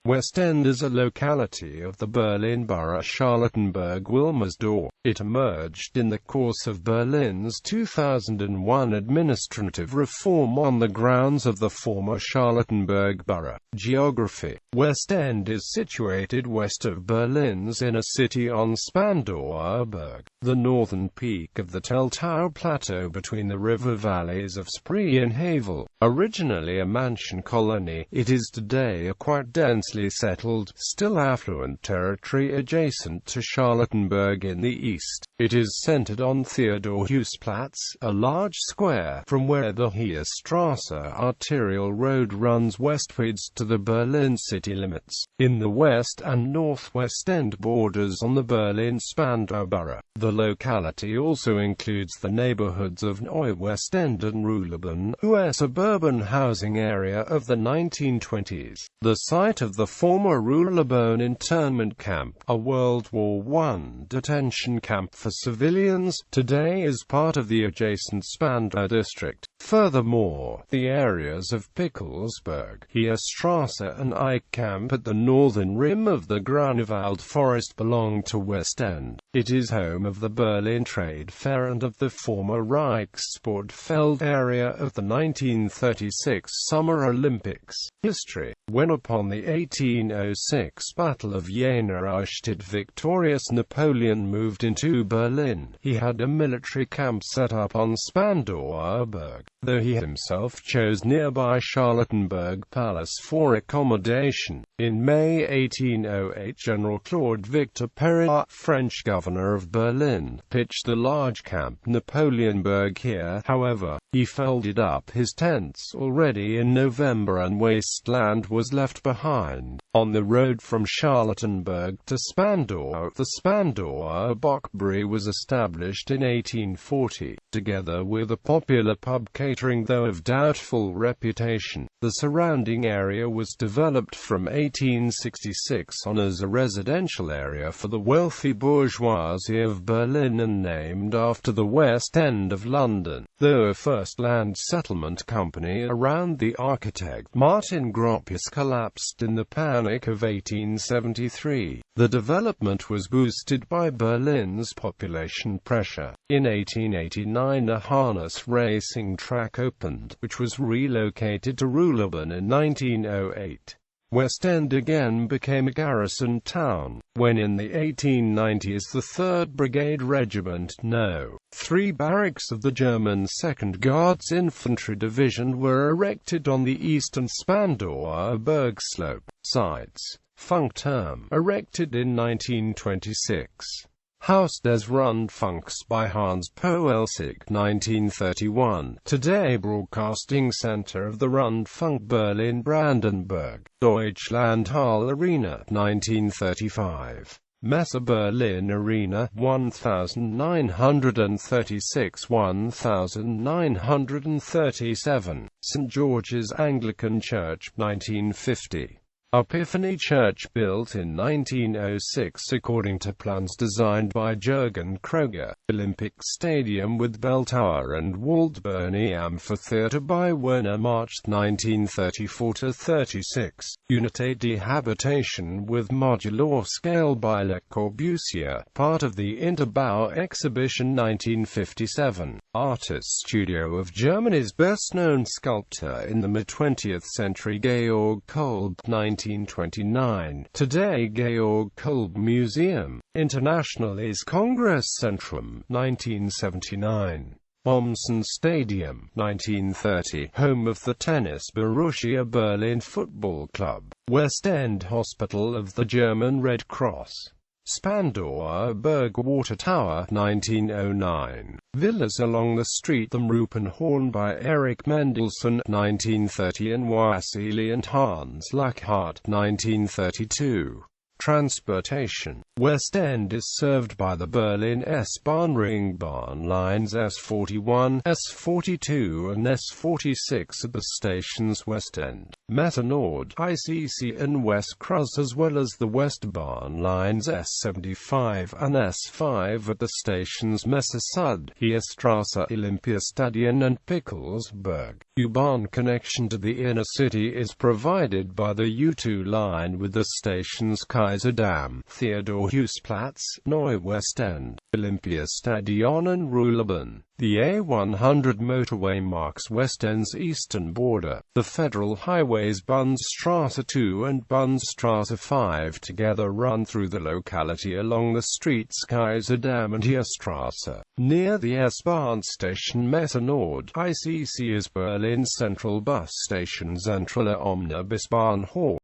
Westend is a locality of the Berlin borough Charlottenburg-Wilmersdorf. It emerged in the course of Berlin's 2001 administrative reform on the grounds of the former Charlottenburg borough. Geography: Westend is situated west of Berlin's inner city on Spandauer Berg, the northern peak of the Teltow Plateau between the river valleys of Spree and Havel. Originally a mansion colony, it is today a quite densely settled, still affluent territory adjacent to Charlottenburg in the east. It is centered on Theodorhusplatz, a large square, from where the Heerstrasse arterial road runs westwards to the Berlin city limits. In the west and northwest end borders on the Berlin-Spandau borough. The locality also includes the neighborhoods of Neu-Westend and Ruhleben, a suburban housing area of the 1920s. The site of the former Ruhleben internment camp, a World War I detention camp for civilians, today is part of the adjacent Spandau district. Furthermore, the areas of Pickelsberg, Heerstrasse and Eichkamp at the northern rim of the Grunewald forest belong to Westend. It is home of the Berlin Trade Fair and of the former Reichssportfeld area of the 1936 Summer Olympics. History: when upon the 1806 Battle of Jena Eichstätt victorious Napoleon moved into Berlin, he had a military camp set up on Spandauer Berg, though he himself chose nearby Charlottenburg Palace for accommodation. In May 1808 General Claude Victor Perrin, French governor of Berlin, pitched a large camp Napoleonburg here. However, he folded up his tents already in November and wasteland was left behind. On the road from Charlottenburg to Spandau, the Spandauer Bockbrauerei was established in 1840, together with a popular pub catering though of doubtful reputation. The surrounding area was developed from 1866 on as a residential area for the wealthy bourgeoisie of Berlin and named after the West End of London, though a first land settlement company around the architect Martin Gropius collapsed in the Panic of 1873. The development was boosted by Berlin's population pressure. In 1889 a harness racing track opened, which was relocated to Ruhleben in 1908. Westend again became a garrison town, when in the 1890s the 3rd Brigade Regiment No. 3 barracks of the German 2nd Guards Infantry Division were erected on the eastern Spandauer Berg slope. Sites: Funkturm, erected in 1926. Haus des Rundfunks by Hans Poelsig, 1931. Today Broadcasting Center of the Rundfunk Berlin-Brandenburg. Deutschlandhalle Arena, 1935. Messe Berlin Arena, 1936–1937. St. George's Anglican Church, 1950. Epiphany Church built in 1906 according to plans designed by Jürgen Kroger. Olympic Stadium with bell tower and Waldbörny Amphitheater by Werner March 1934–36. Unité de Habitation with modular scale by Le Corbusier, part of the Interbau exhibition 1957. Artist studio of Germany's best-known sculptor in the mid-20th century Georg Kolb, 1929. Today Georg Kolb Museum. Internationales Kongresszentrum, 1979. Mommsen Stadium, 1930, home of the tennis Borussia Berlin Football Club. Westend Hospital of the German Red Cross. Spandauer Berg Water Tower, 1909. Villas along the street The Rupenhorn by Erich Mendelssohn, 1930 and Wassily and Hans Lackhart, 1932. transportation. Westend is served by the Berlin S-Bahn Ringbahn lines S41, S42 and S46 at the stations Westend, Mitte-Nord, and West Kreuz, as well as the Westbahn lines S75 and S5 at the stations Messe-Süd, Heerstrasse, Olympiastadion and Pickelsberg. U-Bahn connection to the inner city is provided by the U2 line with the stations Kaiserdamm, Theodorhusplatz, Neu-Westend, Olympiastadion and Ruhleben. The A100 motorway marks Westend's eastern border. The federal highways Bundesstraße 2 and Bundesstraße 5 together run through the locality along the streets Kaiserdamm and Heerstrasse. Near the S-Bahn station Mitte-Nord, is Berlin's central bus station Zentraler Omnibusbahnhof.